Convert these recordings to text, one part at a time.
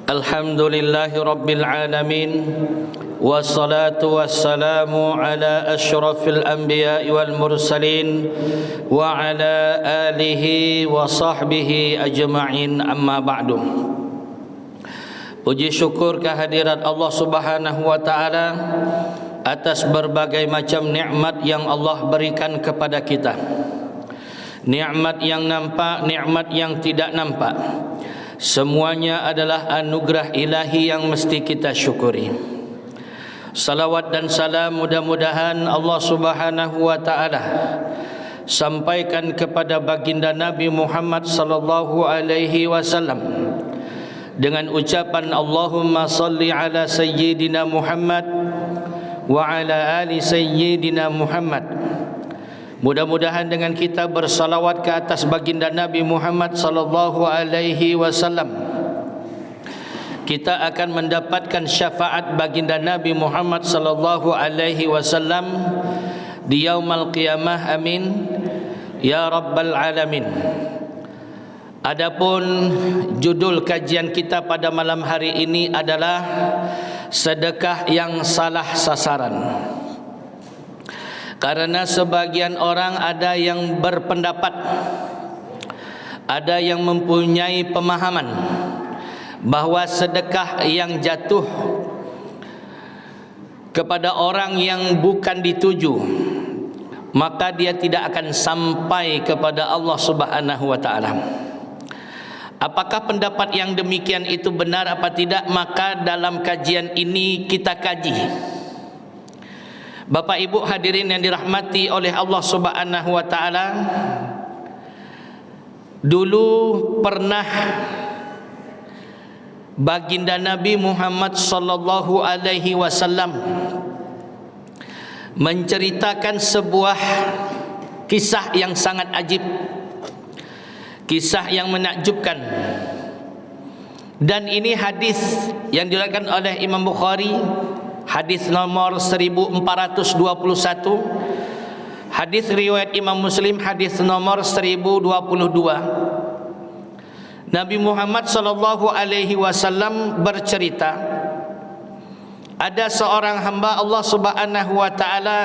Alhamdulillahi Rabbil Alamin. Wassalatu wassalamu ala ashrafil anbiya'i wal mursalin wa ala alihi wa sahbihi ajma'in, amma ba'du. Puji syukur kehadirat Allah Subhanahu wa ta'ala atas berbagai macam nikmat yang Allah berikan kepada kita. Nikmat yang nampak, nikmat yang tidak nampak, semuanya adalah anugerah ilahi yang mesti kita syukuri. Salawat dan salam mudah-mudahan Allah Subhanahu wa ta'ala sampaikan kepada baginda Nabi Muhammad sallallahu alaihi wasallam dengan ucapan Allahumma salli ala sayyidina Muhammad wa ala ali sayyidina Muhammad. Mudah-mudahan dengan kita bersalawat ke atas baginda Nabi Muhammad sallallahu alaihi wasallam, kita akan mendapatkan syafaat baginda Nabi Muhammad sallallahu alaihi wasallam di yaumul qiyamah. Amin ya rabbal alamin. Adapun judul kajian kita pada malam hari ini adalah sedekah yang salah sasaran. Karena sebagian orang ada yang berpendapat, ada yang mempunyai pemahaman bahawa sedekah yang jatuh kepada orang yang bukan dituju, maka dia tidak akan sampai kepada Allah Subhanahu wa ta'ala. Apakah pendapat yang demikian itu benar apa tidak? Maka dalam kajian ini kita kaji. Bapak Ibu hadirin yang dirahmati oleh Allah Subhanahu wa ta'ala, dulu pernah baginda Nabi Muhammad sallallahu alaihi wasallam menceritakan sebuah kisah yang sangat ajib, kisah yang menakjubkan. Dan ini hadis yang diriwayatkan oleh Imam Bukhari, hadis nomor 1421. Hadis riwayat Imam Muslim, hadis nomor 1022. Nabi Muhammad sallallahu alaihi wasallam bercerita, ada seorang hamba Allah Subhanahu wa taala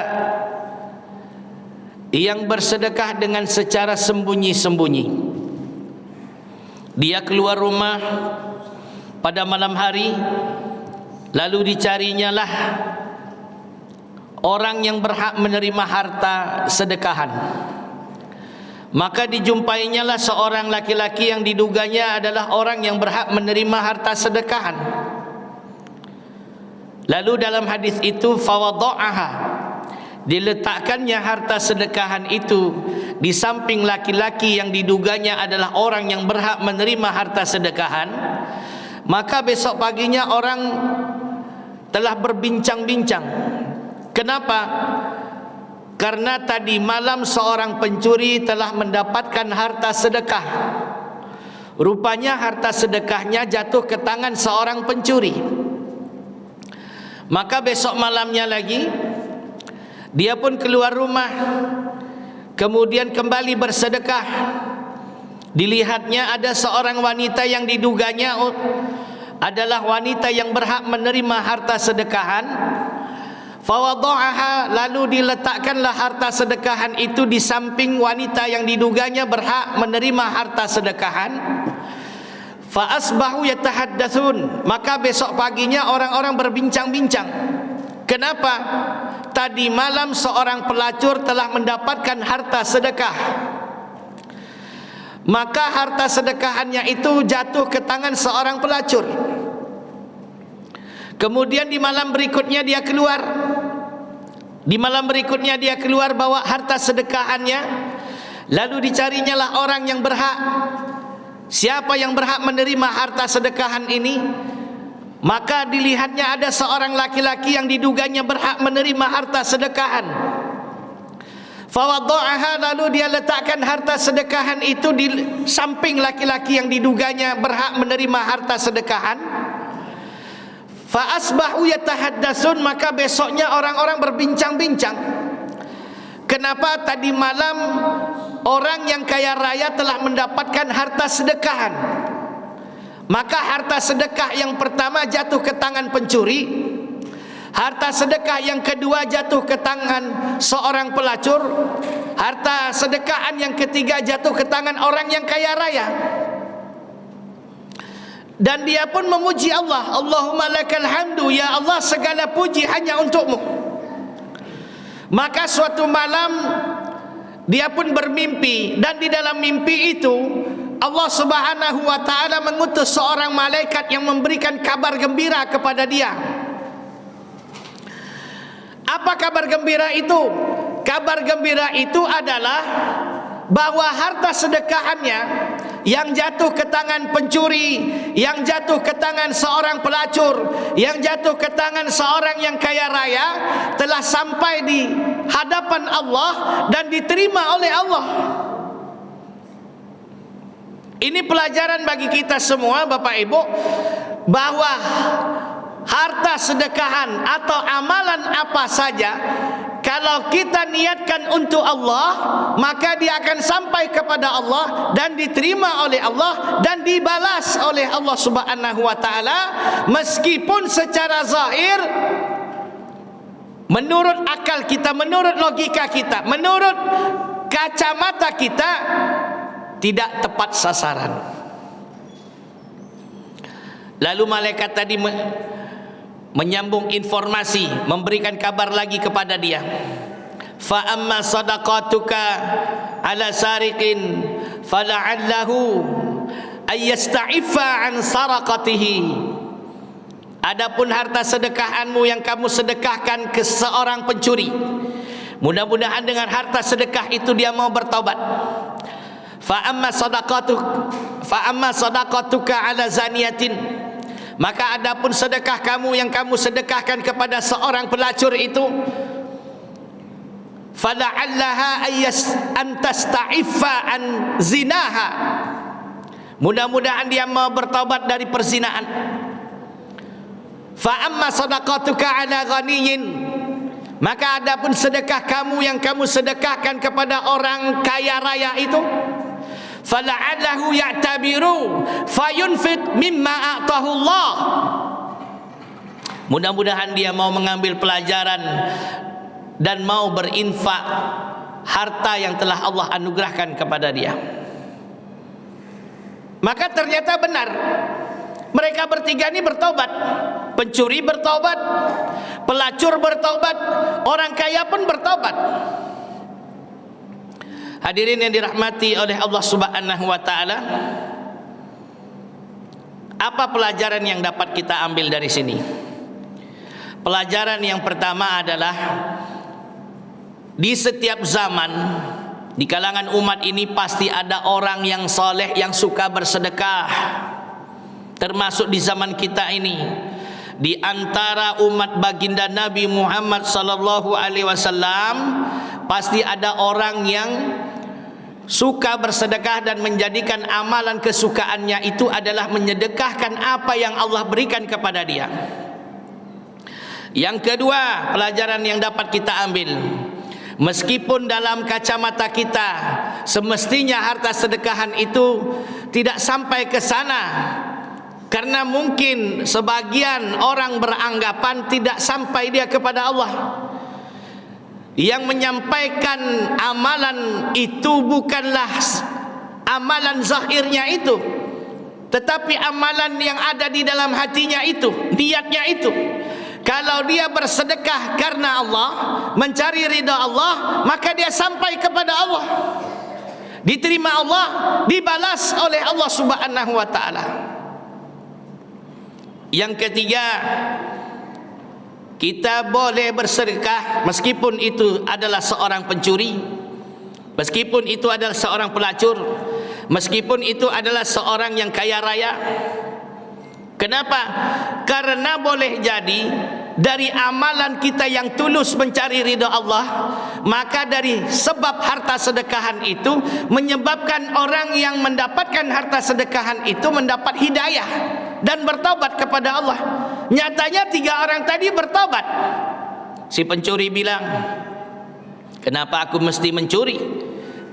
yang bersedekah dengan secara sembunyi-sembunyi. Dia keluar rumah pada malam hari, lalu dicarinya lah orang yang berhak menerima harta sedekahan. Maka dijumpainya lah seorang laki-laki yang diduganya adalah orang yang berhak menerima harta sedekahan. Lalu dalam hadis itu, fawada'aha, diletakkannya harta sedekahan itu di samping laki-laki yang diduganya adalah orang yang berhak menerima harta sedekahan. Maka besok paginya orang telah berbincang-bincang. Kenapa? Karena tadi malam seorang pencuri telah mendapatkan harta sedekah. Rupanya harta sedekahnya jatuh ke tangan seorang pencuri. Maka besok malamnya lagi dia pun keluar rumah, kemudian kembali bersedekah. Dilihatnya ada seorang wanita yang diduganya adalah wanita yang berhak menerima harta sedekahan. Fawada'aha, lalu diletakkanlah harta sedekahan itu di samping wanita yang diduganya berhak menerima harta sedekahan. Fa asbahu yatahaddatsun, maka besok paginya orang-orang berbincang-bincang. Kenapa? Tadi malam seorang pelacur telah mendapatkan harta sedekah, maka harta sedekahannya itu jatuh ke tangan seorang pelacur. Kemudian di malam berikutnya dia keluar. Di malam berikutnya dia keluar bawa harta sedekahannya. Lalu dicarinya lah orang yang berhak. Siapa yang berhak menerima harta sedekahan ini? Maka dilihatnya ada seorang laki-laki yang diduganya berhak menerima harta sedekahan. Fawada'aha, lalu dia letakkan harta sedekahan itu di samping laki-laki yang diduganya berhak menerima harta sedekahan. Fa asbahu yatahaddatsun, maka besoknya orang-orang berbincang-bincang. Kenapa tadi malam orang yang kaya raya telah mendapatkan harta sedekahan, maka harta sedekah yang pertama jatuh ke tangan pencuri, harta sedekah yang kedua jatuh ke tangan seorang pelacur, harta sedekahan yang ketiga jatuh ke tangan orang yang kaya raya. Dan dia pun memuji Allah, Allahumma lakal hamdu, ya Allah segala puji hanya untukmu. Maka suatu malam dia pun bermimpi, dan di dalam mimpi itu Allah Subhanahu wa ta'ala mengutus seorang malaikat yang memberikan kabar gembira kepada dia. Apa kabar gembira itu? Kabar gembira itu adalah bahwa harta sedekahannya yang jatuh ke tangan pencuri, yang jatuh ke tangan seorang pelacur, yang jatuh ke tangan seorang yang kaya raya, telah sampai di hadapan Allah dan diterima oleh Allah. Ini pelajaran bagi kita semua, Bapak Ibu, bahwa harta sedekahan atau amalan apa saja, kalau kita niatkan untuk Allah, maka dia akan sampai kepada Allah dan diterima oleh Allah dan dibalas oleh Allah Subhanahu wa ta'ala, meskipun secara zahir, menurut akal kita, menurut logika kita, menurut kacamata kita, tidak tepat sasaran. Lalu malaikat tadi menyambung informasi, memberikan kabar lagi kepada dia. Fa amma sadaqatuka ala sariqin fala'allahu ayyasta'iffa an saraqatihi. Adapun harta sedekahanmu yang kamu sedekahkan ke seorang pencuri, mudah-mudahan dengan harta sedekah itu dia mau bertaubat. Fa amma sadaqatuka ala zaniyatin, maka adapun sedekah kamu yang kamu sedekahkan kepada seorang pelacur itu, fala'allaha antasta'iffa an zinaha, mudah-mudahan dia mau bertaubat dari perzinaan. Fa amma sadaqatuka ala ghaniyin, maka adapun sedekah kamu yang kamu sedekahkan kepada orang kaya raya itu, fala'allahu ya'tabiru fayunfiq mimma a'tahu Allah, mudah-mudahan dia mau mengambil pelajaran dan mau berinfak harta yang telah Allah anugerahkan kepada dia. Maka ternyata benar, mereka bertiga ini bertobat. Pencuri bertobat, pelacur bertobat, orang kaya pun bertobat. Hadirin yang dirahmati oleh Allah Subhanahu wa ta'ala, apa pelajaran yang dapat kita ambil dari sini? Pelajaran yang pertama adalah, di setiap zaman, di kalangan umat ini pasti ada orang yang soleh yang suka bersedekah. Termasuk di zaman kita ini, di antara umat baginda Nabi Muhammad sallallahu alaihi wasallam pasti ada orang yang suka bersedekah dan menjadikan amalan kesukaannya itu adalah menyedekahkan apa yang Allah berikan kepada dia. Yang kedua, pelajaran yang dapat kita ambil, meskipun dalam kacamata kita semestinya harta sedekahan itu tidak sampai ke sana, karena mungkin sebagian orang beranggapan tidak sampai dia kepada Allah. Yang menyampaikan amalan itu bukanlah amalan zahirnya itu, tetapi amalan yang ada di dalam hatinya itu, niatnya itu. Kalau dia bersedekah karena Allah, mencari ridha Allah, maka dia sampai kepada Allah, diterima Allah, dibalas oleh Allah Subhanahu wa ta'ala. Yang ketiga, kita boleh bersedekah meskipun itu adalah seorang pencuri, meskipun itu adalah seorang pelacur, meskipun itu adalah seorang yang kaya raya. Kenapa? Karena boleh jadi dari amalan kita yang tulus mencari ridha Allah, maka dari sebab harta sedekahan itu menyebabkan orang yang mendapatkan harta sedekahan itu mendapat hidayah dan bertobat kepada Allah. Nyatanya 3 orang tadi bertobat. Si pencuri bilang, kenapa aku mesti mencuri?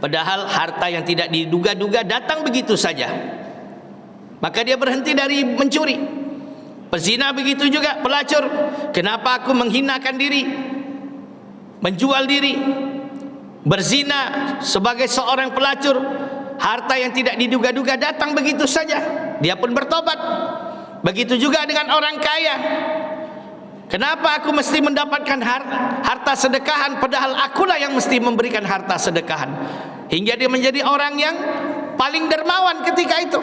Padahal harta yang tidak diduga-duga datang begitu saja. maka dia berhenti dari mencuri. Pezina begitu juga, pelacur. Kenapa aku menghinakan diri, menjual diri, berzina sebagai seorang pelacur? Harta yang tidak diduga-duga datang begitu saja, dia pun bertobat. Begitu juga dengan orang kaya. Kenapa aku mesti mendapatkan harta sedekahan, padahal akulah yang mesti memberikan harta sedekahan? Hingga dia menjadi orang yang paling dermawan ketika itu.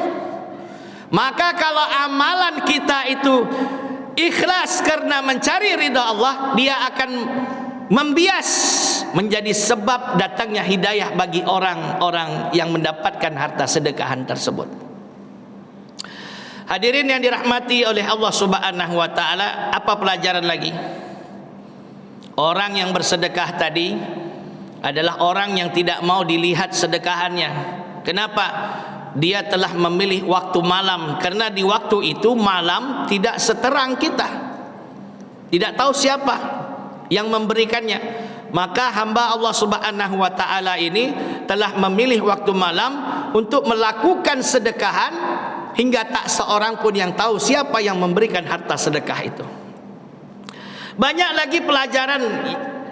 Maka kalau amalan kita itu ikhlas karena mencari ridha Allah, dia akan membias menjadi sebab datangnya hidayah bagi orang-orang yang mendapatkan harta sedekahan tersebut. Hadirin yang dirahmati oleh Allah Subhanahu wa taala, apa pelajaran lagi? Orang yang bersedekah tadi adalah orang yang tidak mau dilihat sedekahannya. Kenapa? Dia telah memilih waktu malam, karena di waktu itu malam tidak seterang kita, tidak tahu siapa yang memberikannya. Maka hamba Allah Subhanahu wa taala ini telah memilih waktu malam untuk melakukan sedekahan, hingga tak seorang pun yang tahu siapa yang memberikan harta sedekah itu. Banyak lagi pelajaran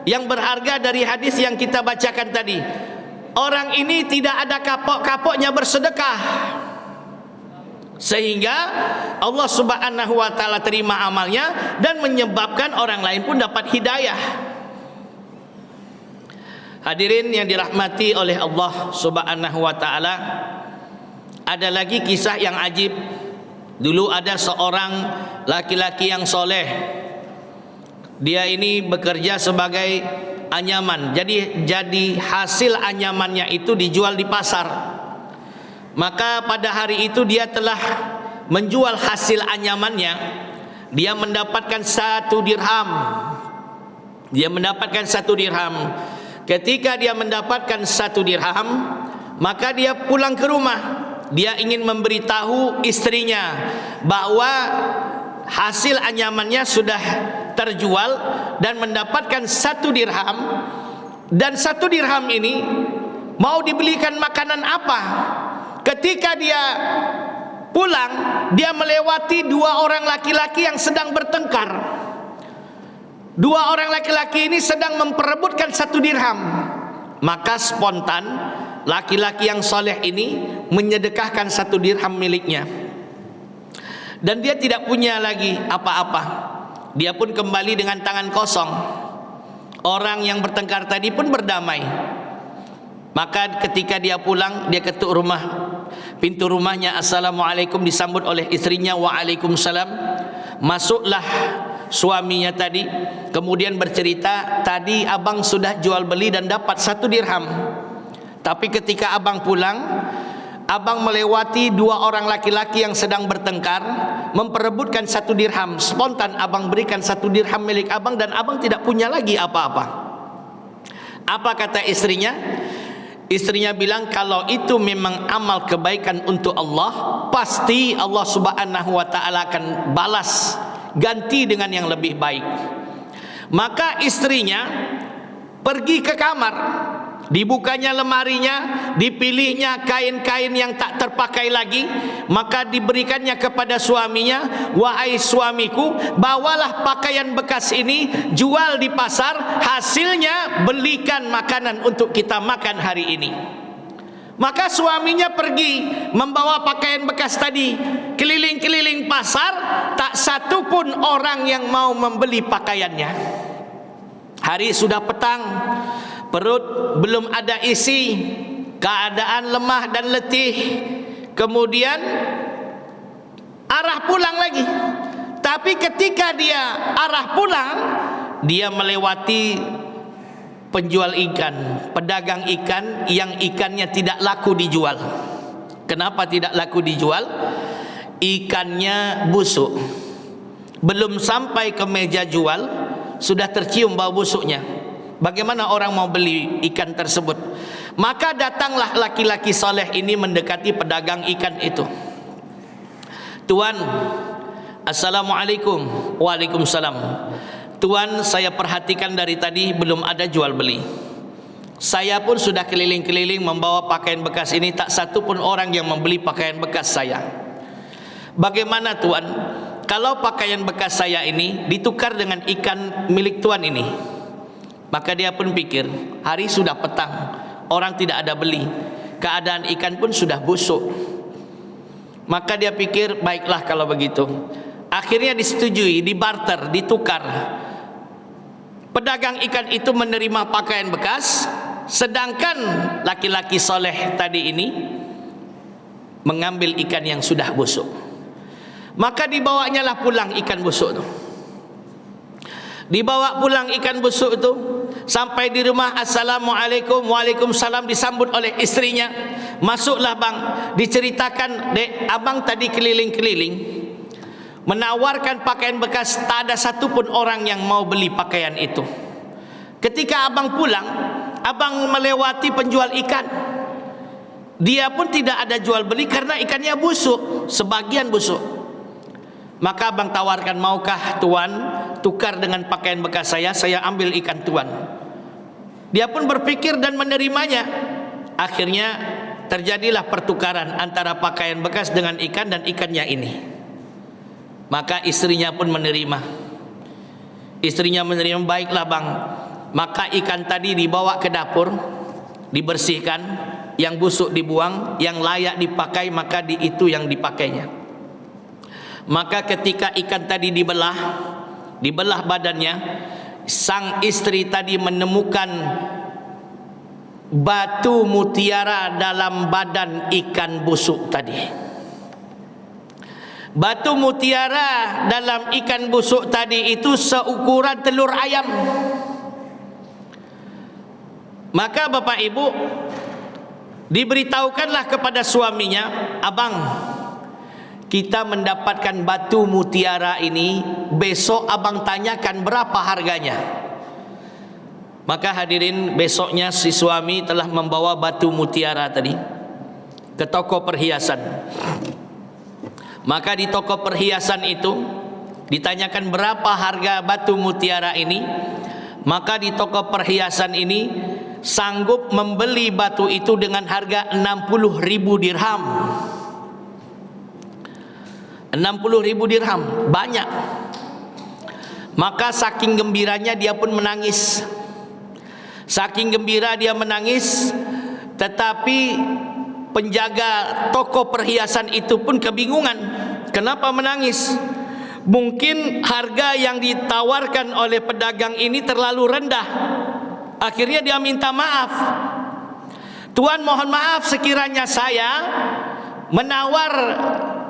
yang berharga dari hadis yang kita bacakan tadi. Orang ini tidak ada kapok-kapoknya bersedekah, sehingga Allah Subhanahu wa taala terima amalnya dan menyebabkan orang lain pun dapat hidayah. Hadirin yang dirahmati oleh Allah Subhanahu wa taala, ada lagi kisah yang ajib. Dulu ada seorang laki-laki yang soleh. Dia ini bekerja sebagai anyaman. Jadi hasil anyamannya itu dijual di pasar. Maka pada hari itu dia telah menjual hasil anyamannya. Dia mendapatkan 1 dirham. Dia mendapatkan 1 dirham. Ketika dia mendapatkan 1 dirham, maka dia pulang ke rumah. Dia ingin memberitahu istrinya bahwa hasil anyamannya sudah terjual dan mendapatkan 1 dirham. Dan 1 dirham ini mau dibelikan makanan apa? Ketika dia pulang, dia melewati 2 orang laki-laki yang sedang bertengkar. 2 orang laki-laki ini sedang memperebutkan 1 dirham. Maka spontan laki-laki yang soleh ini menyedekahkan 1 dirham miliknya. Dan dia tidak punya lagi apa-apa. Dia pun kembali dengan tangan kosong. Orang yang bertengkar tadi pun berdamai. Maka ketika dia pulang, dia ketuk rumah, pintu rumahnya, assalamualaikum, disambut oleh istrinya, waalaikumsalam. Masuklah suaminya tadi, kemudian bercerita, tadi abang sudah jual beli dan dapat 1 dirham. Tapi ketika abang pulang, abang melewati 2 orang laki-laki yang sedang bertengkar, memperebutkan 1 dirham. Spontan abang berikan 1 dirham milik abang, dan abang tidak punya lagi apa-apa. Apa kata istrinya? Istrinya bilang, kalau itu memang amal kebaikan untuk Allah, pasti Allah Subhanahu wa taala akan balas, ganti dengan yang lebih baik. Maka istrinya pergi ke kamar. Dibukanya lemarinya, dipilihnya kain-kain yang tak terpakai lagi, maka diberikannya kepada suaminya, wahai suamiku, bawalah pakaian bekas ini, jual di pasar, hasilnya belikan makanan untuk kita makan hari ini. Maka suaminya pergi membawa pakaian bekas tadi, keliling-keliling pasar, tak satu pun orang yang mau membeli pakaiannya. Hari sudah petang, perut belum ada isi, keadaan lemah dan letih. Kemudian arah pulang lagi. Tapi ketika dia arah pulang, dia melewati penjual ikan, pedagang ikan yang ikannya tidak laku dijual. Kenapa tidak laku dijual? Ikannya busuk. Belum sampai ke meja jual, sudah tercium bau busuknya. Bagaimana orang mau beli ikan tersebut? Maka datanglah laki-laki soleh ini mendekati pedagang ikan itu. Tuan, assalamualaikum. Waalaikumsalam. Tuan, saya perhatikan dari tadi belum ada jual beli. Saya pun sudah keliling-keliling membawa pakaian bekas ini, tak satu pun orang yang membeli pakaian bekas saya. Bagaimana tuan, kalau pakaian bekas saya ini ditukar dengan ikan milik tuan ini? Maka dia pun pikir, hari sudah petang, orang tidak ada beli, keadaan ikan pun sudah busuk. Maka dia pikir, baiklah kalau begitu. Akhirnya disetujui, dibarter, ditukar. Pedagang ikan itu menerima pakaian bekas, sedangkan laki-laki soleh tadi ini mengambil ikan yang sudah busuk. Maka dibawanya lah pulang ikan busuk itu. Dibawa pulang ikan busuk itu, sampai di rumah, assalamualaikum, waalaikumsalam, disambut oleh istrinya. Masuklah bang, diceritakan, dek, abang tadi keliling-keliling menawarkan pakaian bekas, tak ada satupun orang yang mau beli pakaian itu. Ketika abang pulang, abang melewati penjual ikan, dia pun tidak ada jual beli karena ikannya busuk, sebagian busuk. Maka abang tawarkan, maukah tuan tukar dengan pakaian bekas saya ambil ikan tuan. Dia pun berpikir dan menerimanya. Akhirnya terjadilah pertukaran antara pakaian bekas dengan ikan dan ikannya ini. Maka istrinya pun menerima. Istrinya menerima, baiklah bang. Maka ikan tadi dibawa ke dapur, dibersihkan, yang busuk dibuang, yang layak dipakai maka itu yang dipakainya. Maka ketika ikan tadi dibelah badannya, sang istri tadi menemukan batu mutiara dalam badan ikan busuk tadi. Batu mutiara dalam ikan busuk tadi itu seukuran telur ayam. Maka bapak ibu, diberitahukanlah kepada suaminya, abang, kita mendapatkan batu mutiara ini, besok abang tanyakan berapa harganya. Maka hadirin, besoknya si suami telah membawa batu mutiara tadi ke toko perhiasan. Maka di toko perhiasan itu ditanyakan berapa harga batu mutiara ini. Maka di toko perhiasan ini sanggup membeli batu itu dengan harga 60.000 dirham. 60.000 dirham, banyak. Maka saking gembiranya dia pun menangis. Saking gembira dia menangis. Tetapi penjaga toko perhiasan itu pun kebingungan, kenapa menangis? Mungkin harga yang ditawarkan oleh pedagang ini terlalu rendah. Akhirnya dia minta maaf. Tuan, mohon maaf sekiranya saya menawar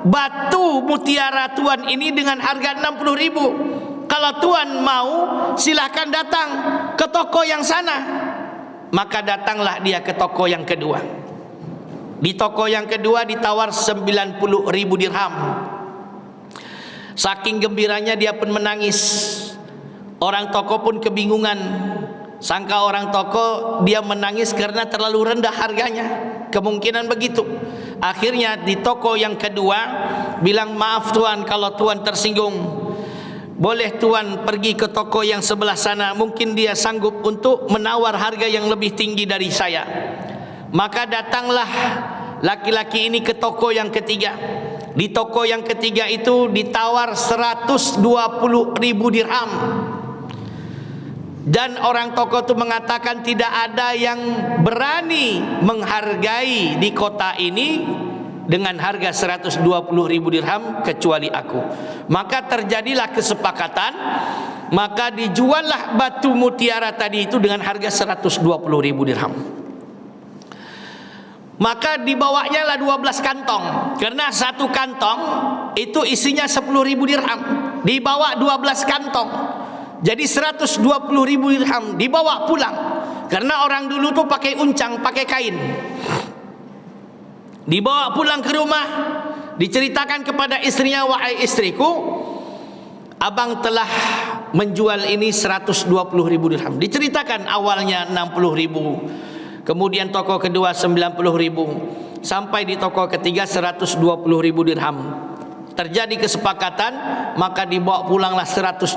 batu mutiara tuan ini dengan harga 60.000. Kalau tuan mau, silakan datang ke toko yang sana. Maka datanglah dia ke toko yang kedua. Di toko yang kedua ditawar 90.000 dirham. Saking gembiranya dia pun menangis. Orang toko pun kebingungan. Sangka orang toko dia menangis karena terlalu rendah harganya. Kemungkinan begitu. Akhirnya di toko yang kedua bilang, maaf tuan kalau tuan tersinggung, boleh tuan pergi ke toko yang sebelah sana, mungkin dia sanggup untuk menawar harga yang lebih tinggi dari saya. Maka datanglah laki-laki ini ke toko yang ketiga. Di toko yang ketiga itu ditawar 120.000 dirham. Dan orang toko itu mengatakan tidak ada yang berani menghargai di kota ini dengan harga 120.000 dirham kecuali aku. Maka terjadilah kesepakatan. Maka dijuallah batu mutiara tadi itu dengan harga 120.000 dirham. Maka dibawanya lah 12 kantong. Karena satu kantong itu isinya 10.000 dirham. Dibawa 12 kantong. Jadi 120.000 dirham dibawa pulang. Karena orang dulu tuh pakai uncang, pakai kain. Dibawa pulang ke rumah, diceritakan kepada istrinya, wahai istriku, abang telah menjual ini 120.000 dirham. Diceritakan awalnya 60.000, kemudian toko kedua 90.000, sampai di toko ketiga 120.000 dirham. Terjadi kesepakatan, maka dibawa pulanglah 120.000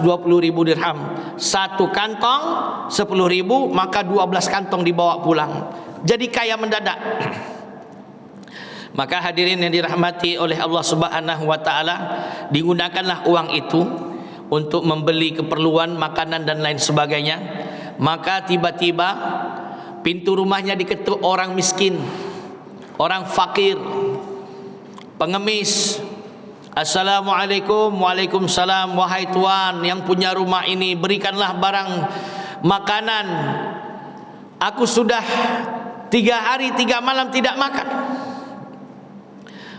dirham. Satu kantong 10.000, maka 12 kantong dibawa pulang. Jadi kaya mendadak. Maka hadirin yang dirahmati oleh Allah Subhanahu wa taala, digunakanlah uang itu untuk membeli keperluan makanan dan lain sebagainya. Maka tiba-tiba pintu rumahnya diketuk orang miskin, orang fakir, pengemis. Assalamualaikum. Waalaikumsalam. Wahai tuan yang punya rumah ini, berikanlah barang makanan. Aku sudah 3 hari 3 malam tidak makan.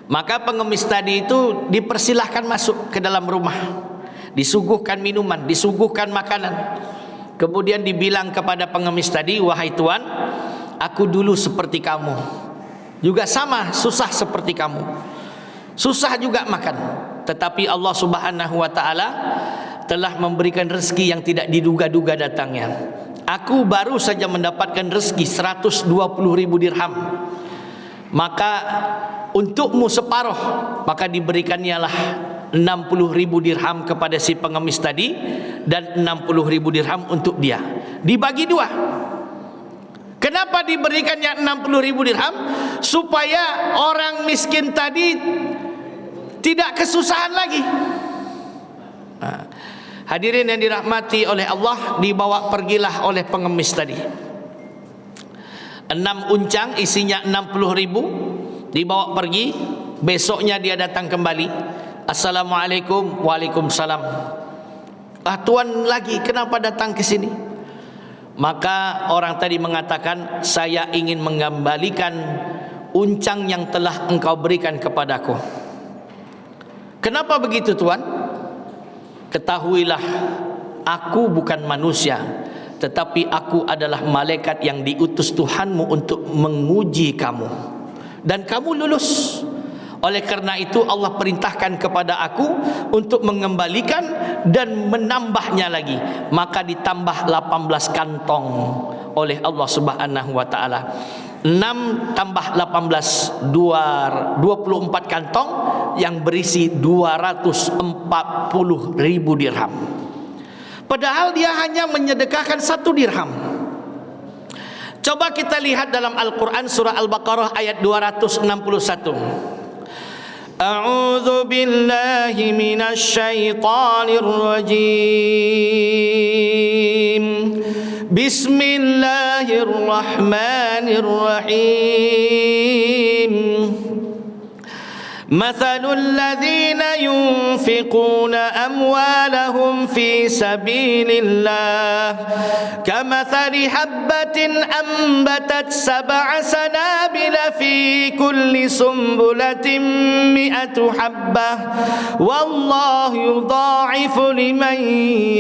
Maka pengemis tadi itu dipersilahkan masuk ke dalam rumah, disuguhkan minuman, disuguhkan makanan. Kemudian dibilang kepada pengemis tadi, wahai tuan, aku dulu seperti kamu, juga sama susah seperti kamu, susah juga makan. Tetapi Allah Subhanahu wa taala telah memberikan rezeki yang tidak diduga-duga datangnya. Aku baru saja mendapatkan rezeki 120.000 dirham. Maka untukmu separuh, maka diberikannya 60.000 dirham kepada si pengemis tadi, dan 60.000 dirham untuk dia. Dibagi 2. Kenapa diberikannya 60.000 dirham? Supaya orang miskin tadi tidak kesusahan lagi. Hadirin yang dirahmati oleh Allah, dibawa pergilah oleh pengemis tadi. 6 uncang isinya 60.000 dibawa pergi. Besoknya dia datang kembali. Assalamualaikum. Waalaikumsalam. Tuan lagi, kenapa datang ke sini? Maka orang tadi mengatakan, saya ingin mengembalikan uncang yang telah engkau berikan kepadaku. Kenapa begitu tuan? Ketahuilah, aku bukan manusia, tetapi aku adalah malaikat yang diutus Tuhanmu untuk menguji kamu, dan kamu lulus. Oleh karena itu Allah perintahkan kepada aku untuk mengembalikan dan menambahnya lagi. Maka ditambah 18 kantong oleh Allah Subhanahu wa taala. 6 tambah 18, 24 kantong yang berisi 240.000 dirham. Padahal dia hanya menyedekahkan 1 dirham. Coba kita lihat dalam Al-Quran surah Al-Baqarah ayat 261. A'udzu billahi minasy syaithanir rajim. Bismillahirrahmanirrahim. مثل الذين ينفقون أموالهم في سبيل الله كمثل حبة أنبتت 7 سنابل في كل سنبلة 100 حبة والله يضاعف لمن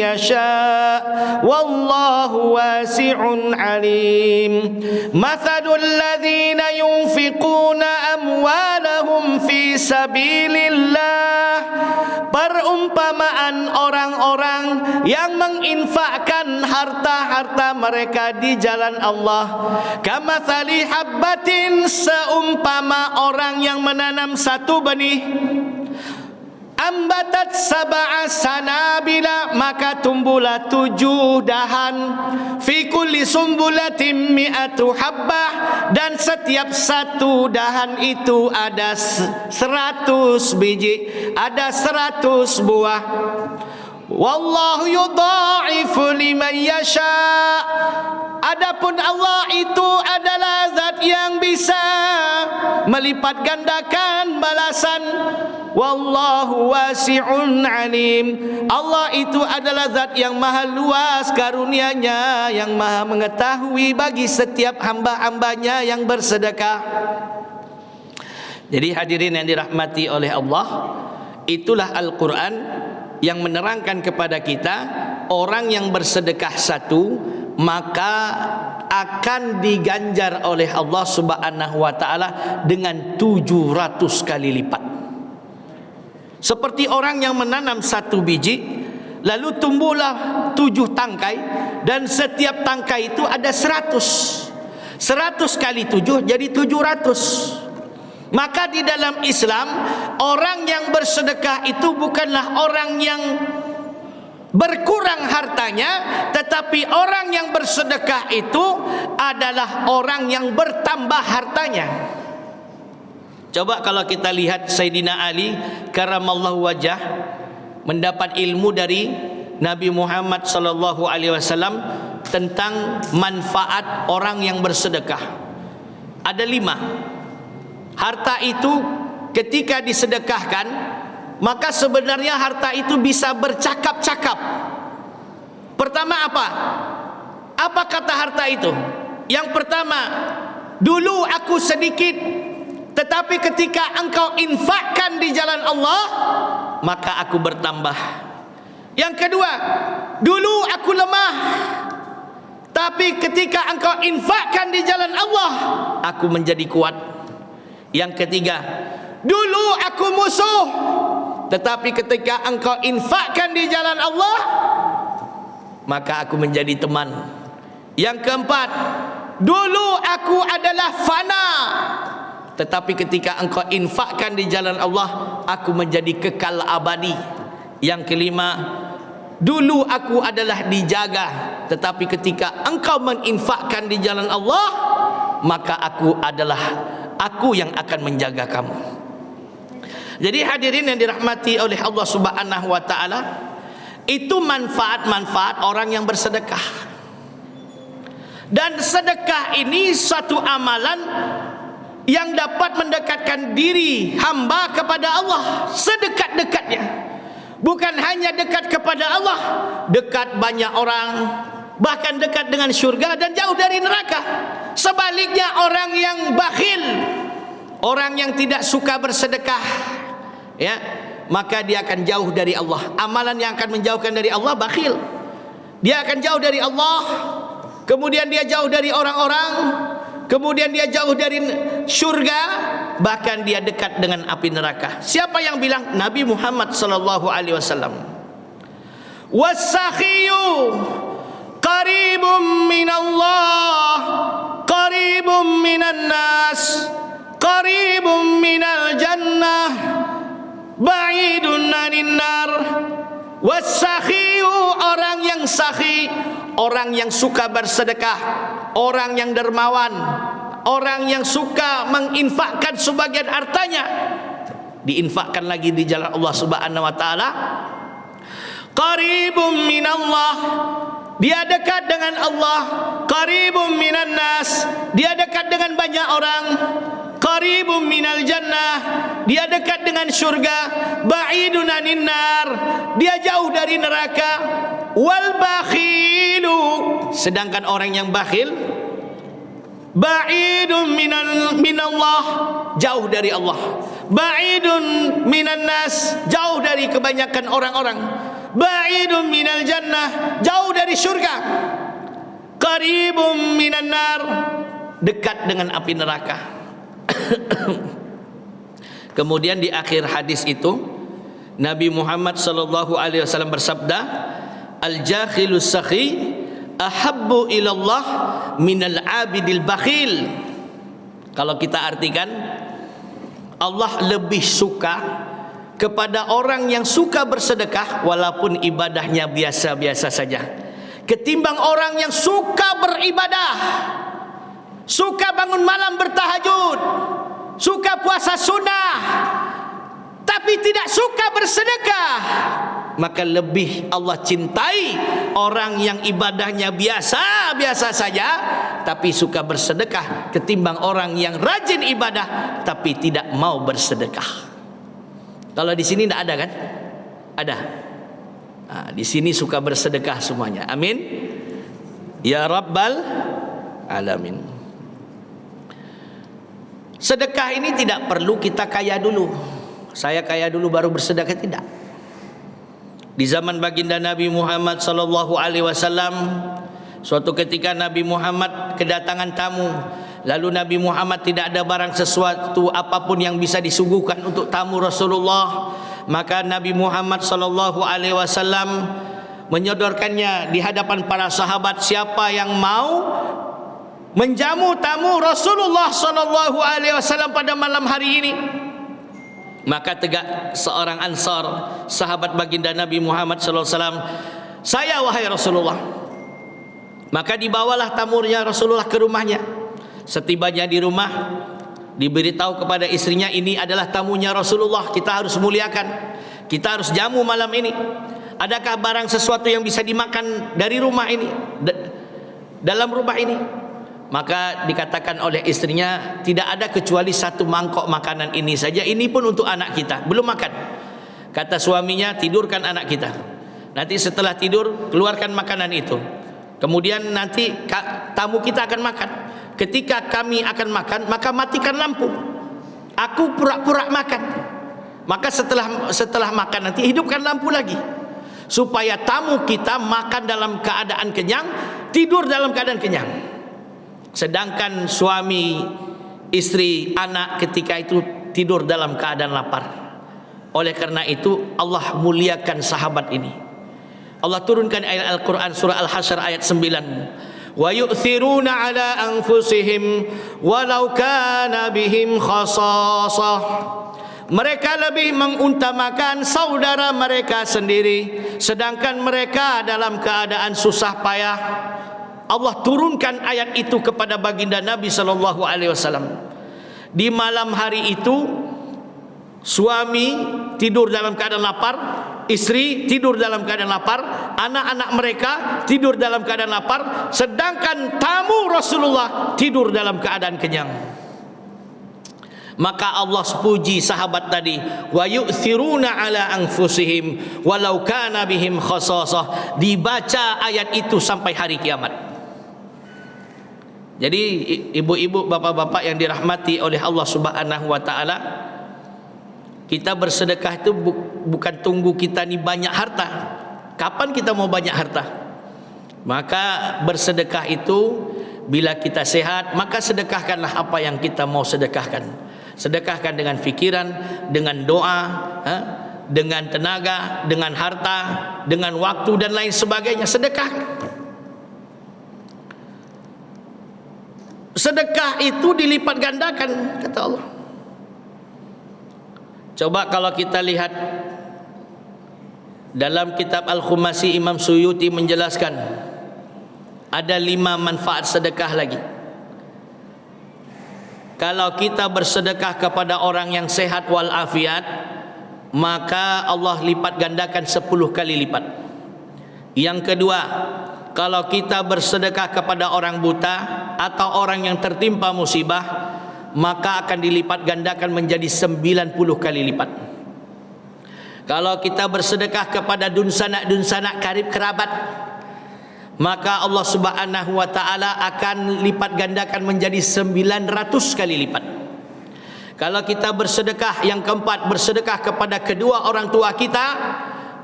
يشاء والله واسع عليم. مثل الذين ينفقون أموالهم في sabilillah, perumpamaan orang-orang yang menginfakkan harta-harta mereka di jalan Allah. Kamatsali habbatin, seumpama orang yang menanam 1 benih. Ambatat 7 sanabila, maka tumbuhlah 7 dahan. Fi kulli sumbulatin 100 habbah, dan setiap 1 dahan itu ada 100 biji, ada 100 buah. Wallahu yudha'ifu liman yasha. Adapun Allah itu adalah zat yang bisa melipat gandakan balasan. Wallahu wasi'un alim. Allah itu adalah zat yang maha luas karunia-Nya, yang maha mengetahui bagi setiap hamba-hambanya yang bersedekah. Jadi hadirin yang dirahmati oleh Allah, itulah Al-Quran yang menerangkan kepada kita, orang yang bersedekah 1 maka akan diganjar oleh Allah Subhanahu wa taala dengan 700 kali lipat. Seperti orang yang menanam 1 biji, lalu tumbuhlah 7 tangkai, dan setiap tangkai itu ada 100. 100 kali 7 jadi 700. Maka di dalam Islam, orang yang bersedekah itu bukanlah orang yang berkurang hartanya, tetapi orang yang bersedekah itu adalah orang yang bertambah hartanya. Coba kalau kita lihat Sayyidina Ali karamallahu wajah mendapat ilmu dari Nabi Muhammad sallallahu alaihi wasallam tentang manfaat orang yang bersedekah. Ada 5. Harta itu ketika disedekahkan, maka sebenarnya harta itu bisa bercakap-cakap. Pertama apa? Apa kata harta itu? Yang pertama, dulu aku sedikit, tetapi ketika engkau infakkan di jalan Allah, maka aku bertambah. Yang kedua, dulu aku lemah, tapi ketika engkau infakkan di jalan Allah, aku menjadi kuat. Yang ketiga, dulu aku musuh, tetapi ketika engkau infakkan di jalan Allah, maka aku menjadi teman. Yang keempat, dulu aku adalah fana, tetapi ketika engkau infakkan di jalan Allah, aku menjadi kekal abadi. Yang kelima, dulu aku adalah dijaga, tetapi ketika engkau menginfakkan di jalan Allah, maka aku yang akan menjaga kamu. Jadi hadirin yang dirahmati oleh Allah Subhanahu wa taala, itu manfaat-manfaat orang yang bersedekah. Dan sedekah ini suatu amalan yang dapat mendekatkan diri hamba kepada Allah sedekat-dekatnya. Bukan hanya dekat kepada Allah, dekat banyak orang, bahkan dekat dengan syurga dan jauh dari neraka. Sebaliknya orang yang bakhil, orang yang tidak suka bersedekah, ya, maka dia akan jauh dari Allah. Amalan yang akan menjauhkan dari Allah bakhil. Dia akan jauh dari Allah, kemudian dia jauh dari orang-orang, kemudian dia jauh dari syurga, bahkan dia dekat dengan api neraka. Siapa yang bilang? Nabi Muhammad sallallahu alaihi wasallam. Was-sakhiyu qaribum minallah, qaribum minan nas, qaribum minal jannah, ba'idun anin nar. Was-sakhiyu, orang yang sakhi, orang yang suka bersedekah, orang yang dermawan, orang yang suka menginfakkan sebagian hartanya, diinfakkan lagi di jalan Allah Subhanahu wa taala. Qaribum minallah, dia dekat dengan Allah. Qaribum minan nas, dia dekat dengan banyak orang. Qaribum minal jannah, dia dekat dengan syurga. Ba'idun anin nar, dia jauh dari neraka. Wal bakhilu, sedangkan orang yang bakhil, ba'idun minallah, jauh dari Allah. Ba'idun minan nas, jauh dari kebanyakan orang-orang. Ba'idun minal jannah, jauh dari syurga. Qaribum minan nar, dekat dengan api neraka. Kemudian di akhir hadis itu Nabi Muhammad sallallahu alaihi wasallam bersabda, al-jakhilus sakhi ahabbu ilallah minal abidil bakhil. Kalau kita artikan, Allah lebih suka kepada orang yang suka bersedekah walaupun ibadahnya biasa-biasa saja, ketimbang orang yang suka beribadah, suka bangun malam bertahajud, suka puasa sunnah, tapi tidak suka bersedekah. Maka lebih Allah cintai orang yang ibadahnya biasa-biasa saja tapi suka bersedekah, ketimbang orang yang rajin ibadah tapi tidak mau bersedekah. Kalau di sini tidak ada kan? Ada. Nah, di sini suka bersedekah semuanya. Amin ya rabbal alamin. Sedekah ini tidak perlu kita kaya dulu. Saya kaya dulu baru bersedekah, tidak. Di zaman baginda Nabi Muhammad sallallahu alaihi wasallam, suatu ketika Nabi Muhammad kedatangan tamu, lalu Nabi Muhammad tidak ada barang sesuatu apapun yang bisa disuguhkan untuk tamu Rasulullah, maka Nabi Muhammad sallallahu alaihi wasallam menyodorkannya di hadapan para sahabat, siapa yang mau menjamu tamu Rasulullah sallallahu alaihi wasallam pada malam hari ini. Maka tegak seorang Ansar, sahabat baginda Nabi Muhammad sallallahu alaihi wasallam, saya wahai Rasulullah. Maka dibawalah tamunya Rasulullah ke rumahnya. Setibanya di rumah, diberitahu kepada istrinya, ini adalah tamunya Rasulullah, kita harus muliakan, kita harus jamu malam ini. Adakah barang sesuatu yang bisa dimakan dari rumah ini, dalam rumah ini? Maka dikatakan oleh istrinya, tidak ada kecuali satu mangkok makanan ini saja, ini pun untuk anak kita, belum makan. Kata suaminya, tidurkan anak kita, nanti setelah tidur keluarkan makanan itu, kemudian nanti tamu kita akan makan. Ketika kami akan makan, maka matikan lampu, aku pura-pura makan, maka setelah makan nanti hidupkan lampu lagi, supaya tamu kita makan dalam keadaan kenyang, tidur dalam keadaan kenyang. Sedangkan suami, istri, anak ketika itu tidur dalam keadaan lapar. Oleh karena itu Allah muliakan sahabat ini. Allah turunkan ayat Al-Quran surah Al-Hasyr ayat 9. Wa yu'thiruna ala anfusihim walau kana bihim khasasah. Mereka lebih mengutamakan saudara mereka sendiri, sedangkan mereka dalam keadaan susah payah. Allah turunkan ayat itu kepada baginda Nabi sallallahu alaihi wasallam. Di malam hari itu suami tidur dalam keadaan lapar, istri tidur dalam keadaan lapar, anak-anak mereka tidur dalam keadaan lapar, sedangkan tamu Rasulullah tidur dalam keadaan kenyang. Maka Allah puji sahabat tadi, wa yu'thiruna ala anfusihim walau kana bihim khasasah. Dibaca ayat itu sampai hari kiamat. Jadi ibu-ibu, bapak-bapak yang dirahmati oleh Allah Subhanahu wa taala, kita bersedekah itu bukan tunggu kita ni banyak harta. Kapan kita mau banyak harta? Maka bersedekah itu bila kita sehat, maka sedekahkanlah apa yang kita mau sedekahkan. Sedekahkan dengan fikiran, dengan doa, dengan tenaga, dengan harta, dengan waktu dan lain sebagainya. Sedekah. Sedekah itu dilipat gandakan, kata Allah. Coba kalau kita lihat dalam kitab Al-Khumasi, Imam Suyuti menjelaskan ada 5 manfaat sedekah lagi. Kalau kita bersedekah kepada orang yang sehat walafiat, maka Allah lipat gandakan 10 kali lipat. Yang kedua, kalau kita bersedekah kepada orang buta atau orang yang tertimpa musibah, maka akan dilipat gandakan menjadi 90 kali lipat. Kalau kita bersedekah kepada dunsanak karib kerabat, maka Allah Subhanahu wa taala akan lipat gandakan menjadi 900 kali lipat. Kalau kita bersedekah, yang keempat, bersedekah kepada kedua orang tua kita,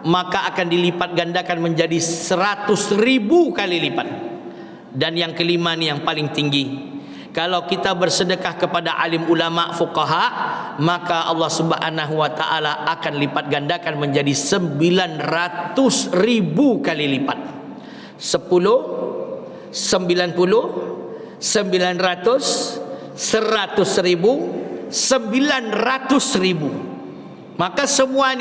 maka akan dilipat gandakan menjadi 100.000 kali lipat. Dan yang kelima ni yang paling tinggi, kalau kita bersedekah kepada alim ulama fuqaha, maka Allah Subhanahu wa taala akan lipat gandakan menjadi 900.000 kali lipat. 10, 90, 900, 100.000, 900.000. Maka semua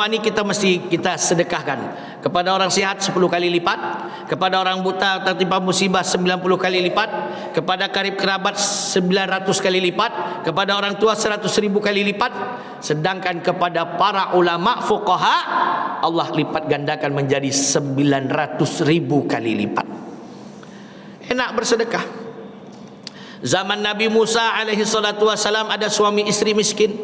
ni kita mesti sedekahkan. Kepada orang sihat 10 kali lipat, kepada orang buta tertimpa musibah 90 kali lipat, kepada karib kerabat 900 kali lipat, kepada orang tua 100.000 kali lipat. Sedangkan kepada para ulama fuqaha, Allah lipat gandakan menjadi 900.000 kali lipat. Enak bersedekah. Zaman Nabi Musa alaihi salatu wasalam, ada suami istri miskin.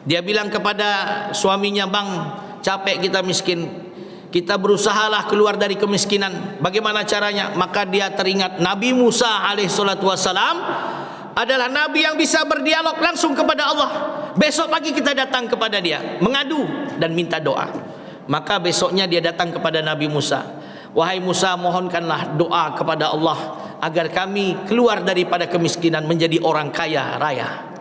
Dia bilang kepada suaminya, "Bang, capek kita miskin. Kita berusahalah keluar dari kemiskinan. Bagaimana caranya?" Maka dia teringat Nabi Musa alaihi salatu wasalam adalah nabi yang bisa berdialog langsung kepada Allah. Besok pagi kita datang kepada dia, mengadu dan minta doa. Maka besoknya dia datang kepada Nabi Musa. "Wahai Musa, mohonkanlah doa kepada Allah agar kami keluar daripada kemiskinan menjadi orang kaya raya."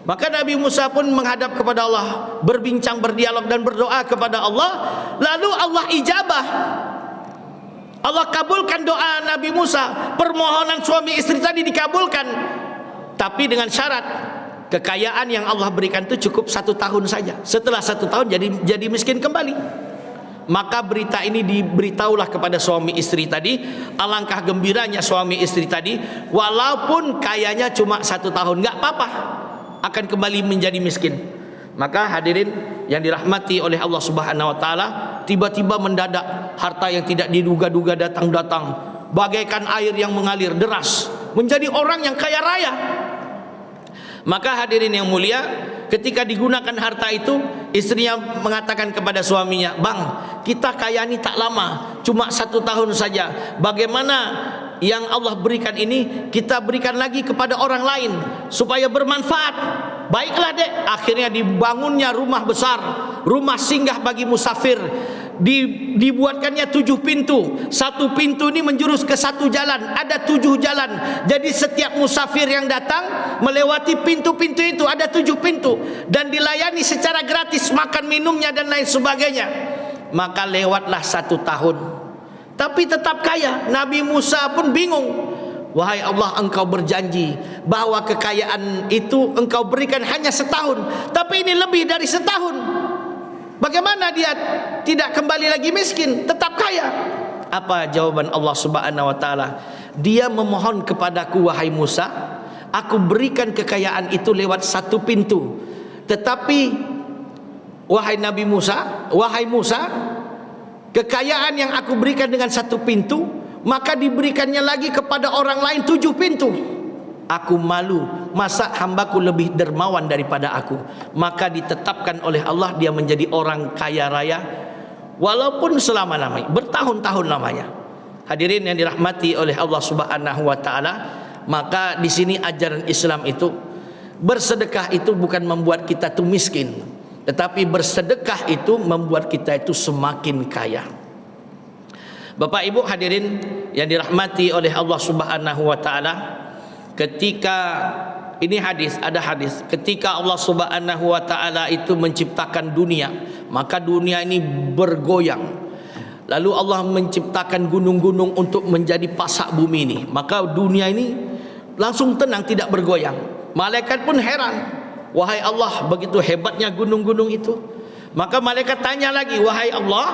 Maka Nabi Musa pun menghadap kepada Allah, berbincang, berdialog dan berdoa kepada Allah. Lalu Allah ijabah. Allah kabulkan doa Nabi Musa. Permohonan suami istri tadi dikabulkan, tapi dengan syarat kekayaan yang Allah berikan itu cukup 1 tahun saja. Setelah 1 tahun jadi miskin kembali. maka berita ini diberitahulah kepada suami istri tadi. Alangkah gembiranya suami istri tadi, walaupun kayanya cuma 1 tahun, nggak apa-apa, akan kembali menjadi miskin. Maka hadirin yang dirahmati oleh Allah Subhanahu wa taala, tiba-tiba mendadak harta yang tidak diduga-duga datang, bagaikan air yang mengalir deras, menjadi orang yang kaya raya. Maka hadirin yang mulia, ketika digunakan harta itu, istrinya mengatakan kepada suaminya, "Bang, kita kaya ini tak lama, cuma 1 tahun saja. Bagaimana yang Allah berikan ini kita berikan lagi kepada orang lain supaya bermanfaat?" Baiklah dek. Akhirnya dibangunnya rumah besar, rumah singgah bagi musafir. Dibuatkannya 7 pintu. 1 pintu ini menjurus ke 1 jalan. Ada 7 jalan. Jadi setiap musafir yang datang melewati pintu-pintu itu, ada 7 pintu, dan dilayani secara gratis, makan minumnya dan lain sebagainya. Maka lewatlah 1 tahun, tapi tetap kaya. Nabi Musa pun bingung. Wahai Allah, engkau berjanji bahwa kekayaan itu engkau berikan hanya setahun, tapi ini lebih dari setahun. Bagaimana dia tidak kembali lagi miskin, tetap kaya? Apa jawaban Allah Subhanahu wa taala? Dia memohon kepadaku, wahai Musa, aku berikan kekayaan itu lewat 1 pintu. Tetapi wahai Nabi Musa, wahai Musa, kekayaan yang aku berikan dengan 1 pintu, maka diberikannya lagi kepada orang lain 7 pintu. Aku malu, masa hambaku lebih dermawan daripada aku. Maka ditetapkan oleh Allah dia menjadi orang kaya raya, walaupun selama-lamanya, bertahun-tahun lamanya. Hadirin yang dirahmati oleh Allah Subhanahu wa taala, maka di sini ajaran Islam itu, bersedekah itu bukan membuat kita itu miskin, tetapi bersedekah itu membuat kita itu semakin kaya. Bapak Ibu hadirin yang dirahmati oleh Allah Subhanahu wa taala, ketika ini hadis, ada hadis, ketika Allah Subhanahu wa taala itu menciptakan dunia, maka dunia ini bergoyang. Lalu Allah menciptakan gunung-gunung untuk menjadi pasak bumi ini, maka dunia ini langsung tenang, tidak bergoyang. Malaikat pun heran, wahai Allah, begitu hebatnya gunung-gunung itu. Maka malaikat tanya lagi, wahai Allah,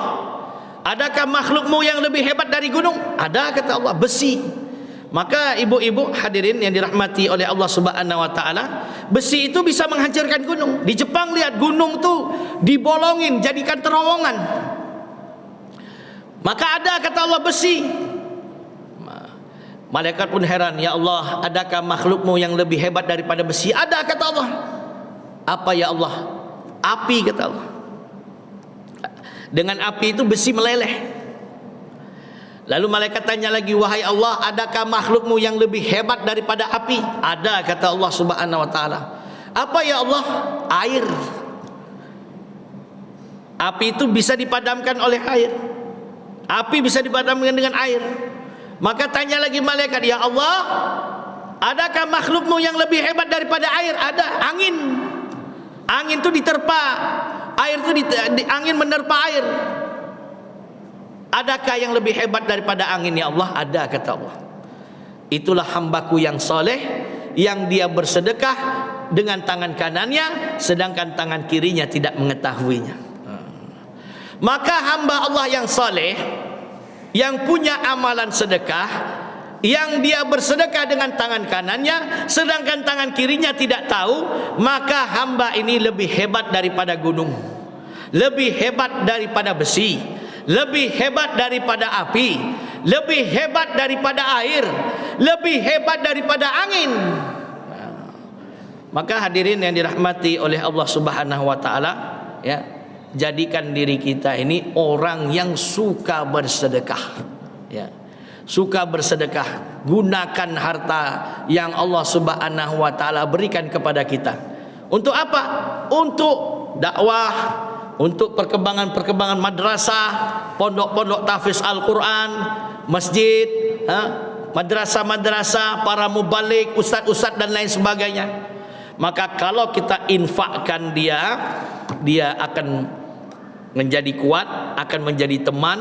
adakah makhlukmu yang lebih hebat dari gunung? Ada, kata Allah, besi. Maka ibu-ibu hadirin yang dirahmati oleh Allah Subhanahu wa taala, besi itu bisa menghancurkan gunung. Di Jepang lihat gunung tuh dibolongin, jadikan terowongan. Maka ada, kata Allah, besi. Malaikat pun heran, ya Allah, adakah makhlukmu yang lebih hebat daripada besi? Ada, kata Allah. Apa ya Allah? Api, kata Allah. Dengan api itu besi meleleh. Lalu malaikat tanya lagi, wahai Allah, adakah makhlukmu yang lebih hebat daripada api? Ada, kata Allah Subhanahu wa taala. Apa ya Allah? Air. Api itu bisa dipadamkan oleh air. Api bisa dipadamkan dengan air. Maka tanya lagi malaikat, ya Allah, adakah makhlukmu yang lebih hebat daripada air? Ada, angin. Angin itu diterpa. Air itu angin menerpa air. Adakah yang lebih hebat daripada angin ya Allah? Ada, kata Allah. Itulah hambaku yang soleh, yang dia bersedekah dengan tangan kanannya, sedangkan tangan kirinya tidak mengetahuinya. Maka hamba Allah yang soleh, yang punya amalan sedekah, yang dia bersedekah dengan tangan kanannya, sedangkan tangan kirinya tidak tahu, maka hamba ini lebih hebat daripada gunung, lebih hebat daripada besi, lebih hebat daripada api, lebih hebat daripada air, lebih hebat daripada angin. Maka hadirin yang dirahmati oleh Allah Subhanahu wa taala, ya, jadikan diri kita ini orang yang suka bersedekah, ya. Suka bersedekah, gunakan harta yang Allah Subhanahu wa taala berikan kepada kita. Untuk apa? Untuk dakwah, untuk perkembangan madrasah, pondok-pondok tahfiz Al-Quran, masjid, madrasah-madrasah, para mubalik, ustaz-ustaz dan lain sebagainya. Maka kalau kita infakkan dia akan menjadi kuat, akan menjadi teman,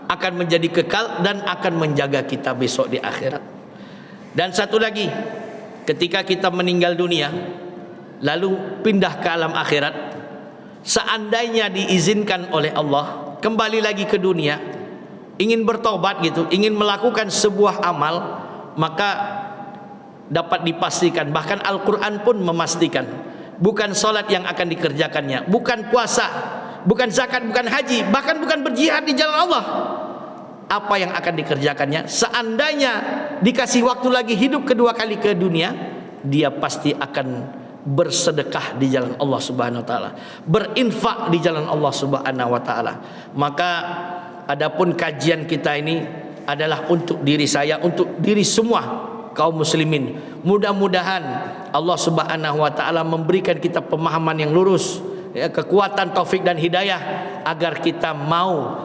akan menjadi kekal, dan akan menjaga kita besok di akhirat. Dan satu lagi, ketika kita meninggal dunia lalu pindah ke alam akhirat, seandainya diizinkan oleh Allah, kembali lagi ke dunia, ingin bertobat gitu, ingin melakukan sebuah amal, maka dapat dipastikan, bahkan Al-Quran pun memastikan, bukan solat yang akan dikerjakannya, bukan puasa, bukan zakat, bukan haji, bahkan bukan berjihad di jalan Allah. Apa yang akan dikerjakannya? Seandainya dikasih waktu lagi hidup kedua kali ke dunia, dia pasti akan bersedekah di jalan Allah Subhanahu wa taala, berinfak di jalan Allah Subhanahu wa taala. Maka adapun kajian kita ini adalah untuk diri saya, untuk diri semua kaum muslimin. Mudah-mudahan Allah Subhanahu wa taala memberikan kita pemahaman yang lurus, ya, kekuatan taufik dan hidayah agar kita mau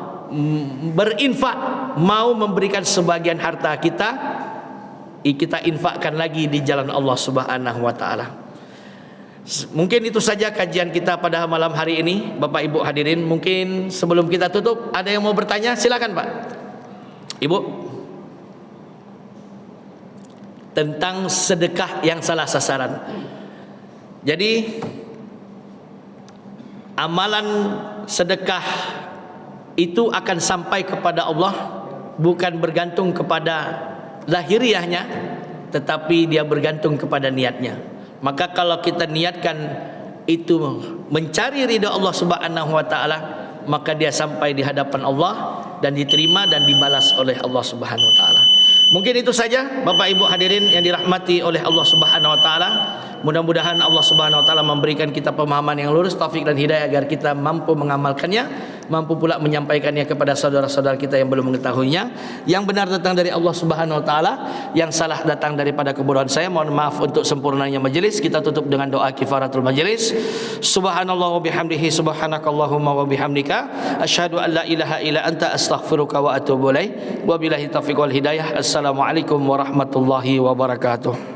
berinfak, mau memberikan sebagian harta kita infakkan lagi di jalan Allah Subhanahu wa taala. Mungkin itu saja kajian kita pada malam hari ini, Bapak Ibu hadirin. Mungkin sebelum kita tutup, ada yang mau bertanya? Silakan Pak. Ibu, tentang sedekah yang salah sasaran. Jadi amalan sedekah itu akan sampai kepada Allah, bukan bergantung kepada lahiriahnya, tetapi dia bergantung kepada niatnya. Maka kalau kita niatkan itu mencari ridha Allah Subhanahu wa taala, maka dia sampai di hadapan Allah dan diterima dan dibalas oleh Allah Subhanahu wa taala. Mungkin itu saja Bapak Ibu hadirin yang dirahmati oleh Allah Subhanahu wa taala. Mudah-mudahan Allah Subhanahu wa taala memberikan kita pemahaman yang lurus, taufik dan hidayah agar kita mampu mengamalkannya, mampu pula menyampaikannya kepada saudara-saudara kita yang belum mengetahuinya. Yang benar datang dari Allah Subhanahu wa taala, yang salah datang daripada kebodohan saya. Mohon maaf untuk sempurnanya majelis. Kita tutup dengan doa kifaratul majelis. Subhanallah wa bihamdihi, subhanakallahumma wa bihamdika, asyhadu an la ilaha illa anta, astaghfiruka wa atubu ilaik. Wabillahi taufiq wal hidayah. Assalamualaikum warahmatullahi wabarakatuh.